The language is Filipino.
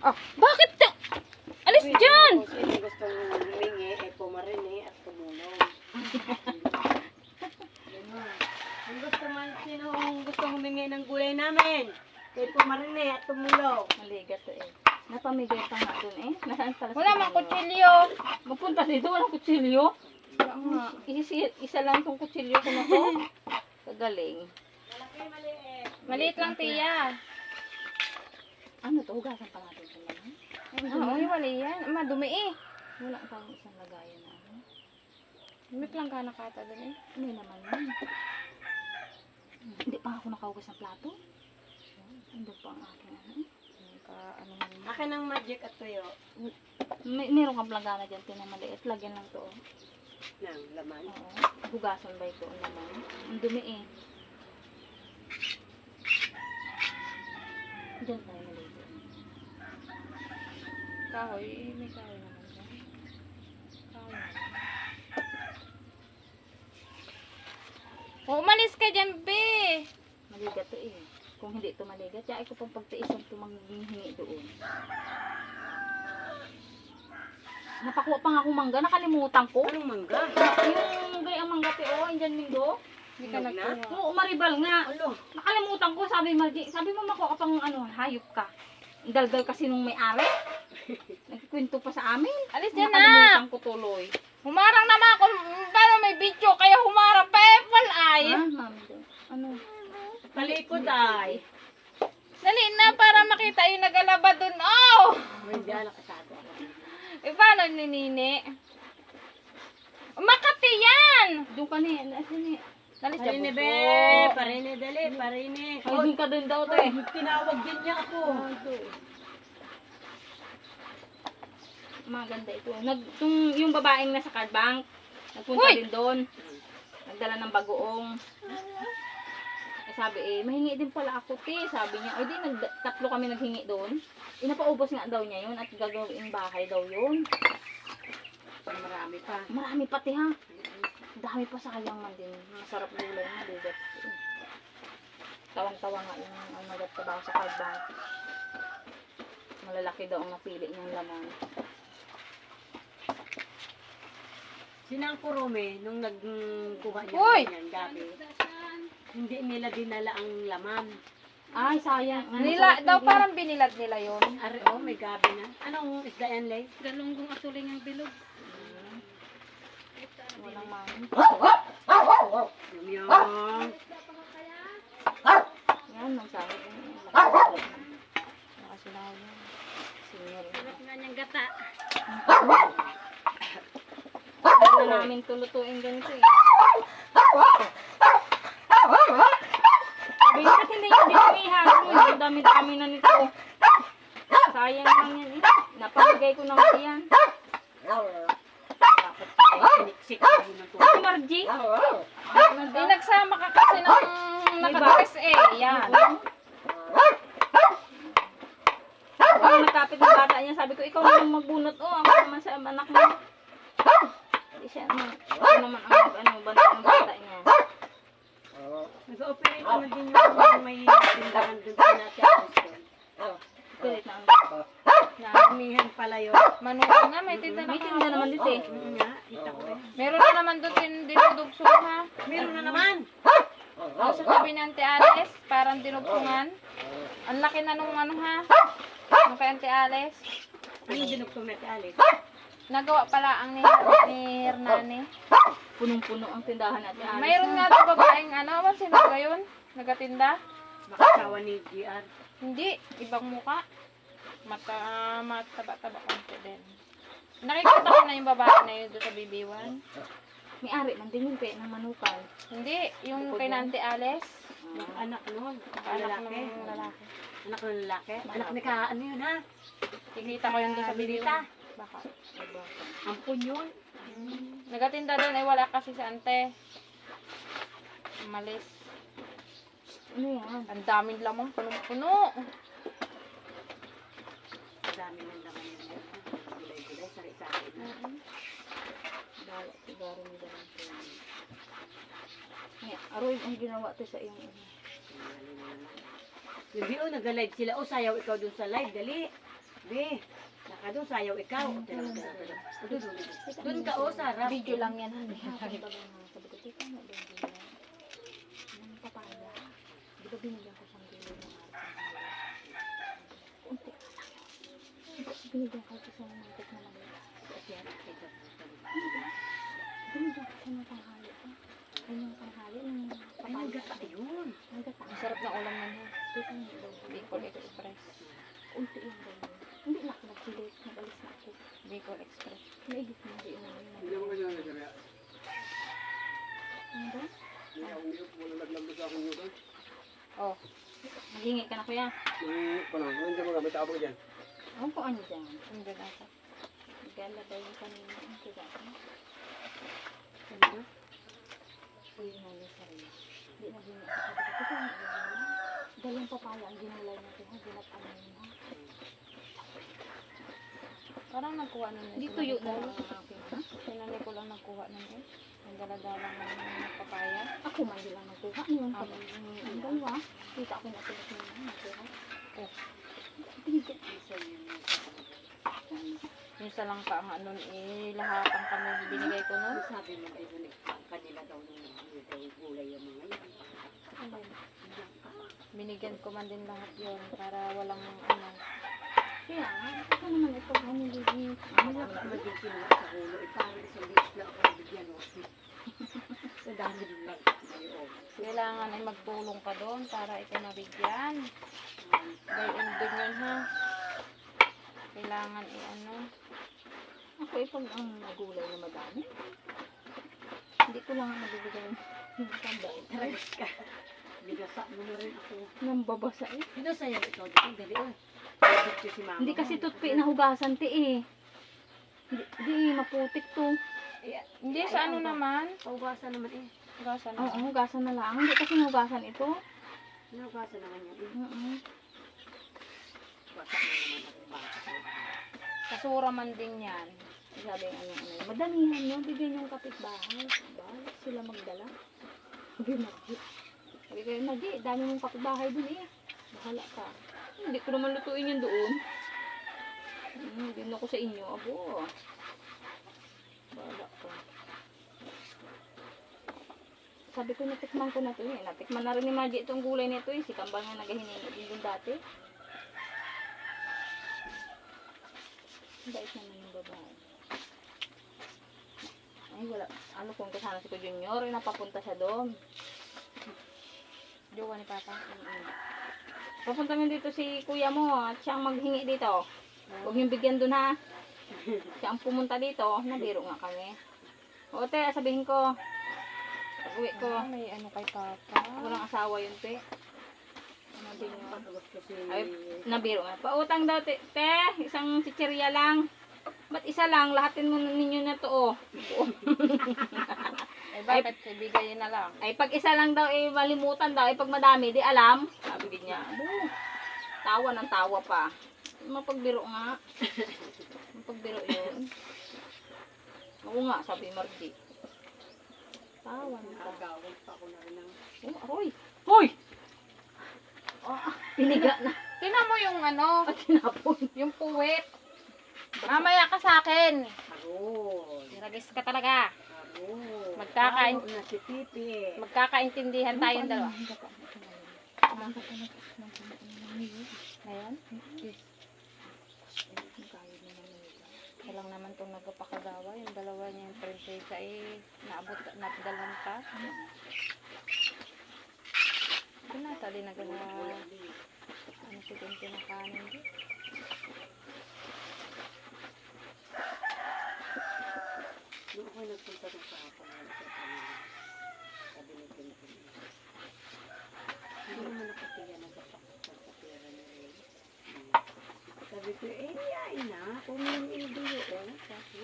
Ah, bakit? Alis dyan! Kung sino gusto mong humingi, ay pumarini at tumulong. Kung gusto man, sino gusto humingi ng gulay namin, ay pumarini at tumulong. Maligat to eh. Napamigay pa nga dun eh. Nasaan pala? Wala mang kutsilyo. Mapunta dito, walang kutsilyo. Wala nga. Isa lang tong kutsilyo ko na to. Kagaling. Malaki, maliit. Maliit lang, tiya. Ano to? Hugasan pa natin ito naman. Oo, wali yan. Madumi eh. Wala tayong isang lagayan na ano. Dumit lang ka nakata dun eh. May naman yun. Hindi pa ako nakahugas ng plato. Hindi pa ang aking ano. Ano man. Akin ang magic at tuyo Meron kang plagana dyan, tinamaliit. Lagyan lang to. Oh. ng laman. Oo. Hugasan ba ito naman? Ang dumi eh. Diyan tayo maligo. Kahoy, may kahoy naman dyan. Kahoy naman. Umalis ka dyan, be! Maligat to eh. Kung hindi ito maligat, kaya ko pang pagtiisan ito manghingi doon. Napakuha pa nga akong mangga, nakalimutan ko. Anong mangga? Yung gayang mangga te, oh, Indian Mindo. Hindi ka Hinog na? nagkuha. Oo, maribal nga. Alo. Nakalimutan ko, sabi mo makuha ka pang ano, hayop ka. Ang daldal kasi nung may-ari. Nagkikwento pa sa amin. Alis dyan na! Nakalimutan ko tuloy. Humarang naman ako. Paano may video? Kaya humarang pa ay. Ah, mami daw. Ano? Talikod ay. Dali na para makita yung nagalaba dun. Oh! Hindi ala kasado ako. Eh, paano ni Nini? Makati yan! Doon ka ni, asan ni? Dali siya Parini buso. be, parini dali, parini. Ay, doon ka din daw to Ay, eh. tinawag din niya ako. Maganda ito. Yung babaeng nasa card bank, nagpunta Uy! din doon. Nagdala ng bagoong. Eh, sabi eh, mahingi din pala ako te. Sabi niya, o di, tatlo kami naghingi doon. Inapaubos nga daw niya yun at gagawin bahay daw yun. Marami pa. Marami pati ha. Dami pa sayang man din. Masarap gulay na. Diba? Tawang-tawa nga yung nagtatrabaho sa card bank. Malalaki daw ang napili niyang laman. Sinang kurume nung nagkuha niya Uy! yan gabi. Hindi nila dinala ang laman. Ay, sayang. Nila, daw parang binilad nila yun. Ari, oh, may gabi na. Anong isda yan, Lay? Galunggong atuling ang bilog. Walang mami. Yung yung. Yan, magsabi ko. Nakasinaw yan. Senior. Nga niyang gata. Ano na namin tulutuin ganito eh. Sabi niya, hindi yung dinamihan ko. Ang dami-dami na nito. Sayang lang yan eh. Napamigay ko na nga yan. Dapat siniksik na yun ang Si Margie. Eh, nagsama ka kasi ng nakadress eh. Yan. Ang matapit ng bata niya, sabi ko, ikaw naman magbunot. Oh, ako naman sa anak mo. Hindi siya naman. Ako naman ang banta ng bata niya. Nag-operate naman din yung may tindahan dun sa natin. Pilit na ang Namihan pala yun. Manukan na, may tinda na May tinda naman dito eh. Nga, kita ko eh. Meron na naman doon dinudugsungan ha. Meron na naman. O sa tabi ni Auntie Alice, parang dinugsungan. Ang laki na nung ano ha. Nung kay Auntie Alice. Anong dinugtong na si Alice? Nagawa pala ang ni Hernani. Punong-puno ang tindahan natin. Mayroon nga daw babaeng ano, sino ba yun? Nagatinda? Makasawa ni GR. Hindi, ibang muka. Mataba-taba konti din. Nakikita ko na yung babae na yun doon sa BB1. May ari man din yung pe ng manukan. Hindi, yung kay Auntie Alice. Yung anak nun. Anak Lalaki. ng lalaki. Anak ng lalaki. Anak ni ka, ano yun ha? Kikita ko yun doon sa BB1. Baka. Ampun yun. Nagatinda doon ay wala kasi sa ante. Umalis. Ano yan? Ang daming lamang, punong-puno. Dami ng laman yun. Gulay-gulay, sari-sari na. Dalo, sigaro ni dalang po. Aroy, ang ginawa to sa iyong ano. Yung di nag-live sila. O, sayaw ikaw dun sa live. Dali. Be, naka doon, sayaw ikaw. Doon ka, o, sarap. Video lang yan. Sabi ko, tita, ano ba yung gulay? Ng papaya. Di ba binigyan ko siyang gulay ng konti ka lang. Binigyan ko isang mantik na maliit. Binigyan ko siya ng tanghali. Ay, yung tanghali, yung Ay, papaya. nagata yun. Ang gata. Ang sarap na ulam nun ha. Tita, ano daw? Bicol Express. Unti yung gulay. Hindi na ako nagsilit. Nag-alis na ako. Bicol Express. Naigit na hindi yun. Hindi ako kasi nagkakaya. Ano ba? Hindi ako umiyak. Wala naglambo sa akin yun. Oh, Naghingi ka na kuya. Nangingit pa lang. Nandiyan mo may tabo dyan. Ano po ano dyan? hindi na ata. Galabay yung kanina. Ang tiga. Ano? Uy, nani sa rin. Hindi na binigyan ko. Sabi ko, ito yung gulay. Dalang papaya ang ginulay natin ha. Ginat-amin ha. Parang nagkuha nun eh. Hindi Sila tuyo na Nicole. lang ang akin ha. Sila Nicole ang nagkuha nun eh. Ang daladalang ng papaya. Ako man din lang nagkuha. Ano yung papaya? Ang dalawa. Kita ako natulog na nagkuha. Oh. Binigyan. Minsan lang ka ang ano eh. Lahat ang kami binigay ko nun. Sabi mo, ay, kanila daw nung gulay yung mga yan. Binigyan ko man din lahat yon para walang ano. Kaya nga. Ito naman ito. Ano yung Ano na ka magiging sa ulo? Parang isang beses na ako nabigyan, o. Sa dami lang. Kailangan ay magtulong ka doon para ikaw mabigyan. Gayun din yun ha. Kailangan ano. Ako pag ang gulay na madami. Hindi ko lang nabibigay ng tanda. Tragis ka. Bigasa mo na rin ako. Nang babasa eh. Sino sa'yo ikaw? Ang dali, o. Nabigyan si mama. Hindi kasi tutpi na hugasan ti eh. Hindi maputik to. Hindi sa ano naman. Paugasan naman eh. Hugasan Oo, naman. hugasan na lang. Hindi kasi hugasan ito. Naugasan naman yan eh. Oo. Basa na naman ako bata. Kasura man din yan. Sabi ng ano, madamihan nyo, bigyan yung kapitbahay. Balik sila magdala. Sabi Margie. Sabi kayo, Margie, dami mong kapitbahay dun eh. Bahala ka. Hindi ko naman lutuin yun doon. Hindi na ko sa inyo. Abo. Bahala ka. Sabi ko, natikman ko na to eh. Natikman na rin ni Margie itong gulay nito eh. Si Kambal nga nagahiningi din dun dati. Bait naman yung babae. Ay, wala. Ano kung kasama si ko Junior, ay napapunta siya doon. Jowa ni Papa. Papunta mo dito si kuya mo at siya ang maghingi dito. Huwag niyong bigyan doon ha. Siya ang pumunta dito. Nabiro nga kami. O te, sabihin ko. Pag-uwi ko. May ano kay Papa. Walang asawa yun te. Ano din yun? Patulos kasi. Ay, nabiro nga. Pautang daw te. Isang chichirya lang. Ba't isa lang? Lahatin mo ninyo na to oh. Eh bakit? Ibigay na lang. Ay, pag isa lang daw, eh, malimutan daw. Ay, pag madami, di alam. Sabi din niya. Abo, tawa ng tawa pa. Mapagbiro nga. Mapagbiro yun. Oo nga, sabi Margie. Tawa ng tawa. Nagawag pa ako na rin ng... Oh, aroy. Hoy! Oh, piniga na. Tingnan mo yung ano, At tinapon. yung puwet. Mamaya ka sa akin. Aron. Iragis ka talaga. Aron. Magkakain- Aron na si Pipi. Magkakaintindihan tayong dalawa. Ngayon? Ito lang naman itong nagpapakagawa. Yung dalawa niya yung prinsesa eh, napadalan pa. Ito na, tali na gano'n. Ano si Tintin na kanin din. Noong ako nagpunta ng kahapon, sabi ni Tintin. Hindi naman nakatiya nagpapakasal sa pera ni Ray. Sabi ko, eh, yain na. Kung may hindi yun, sabi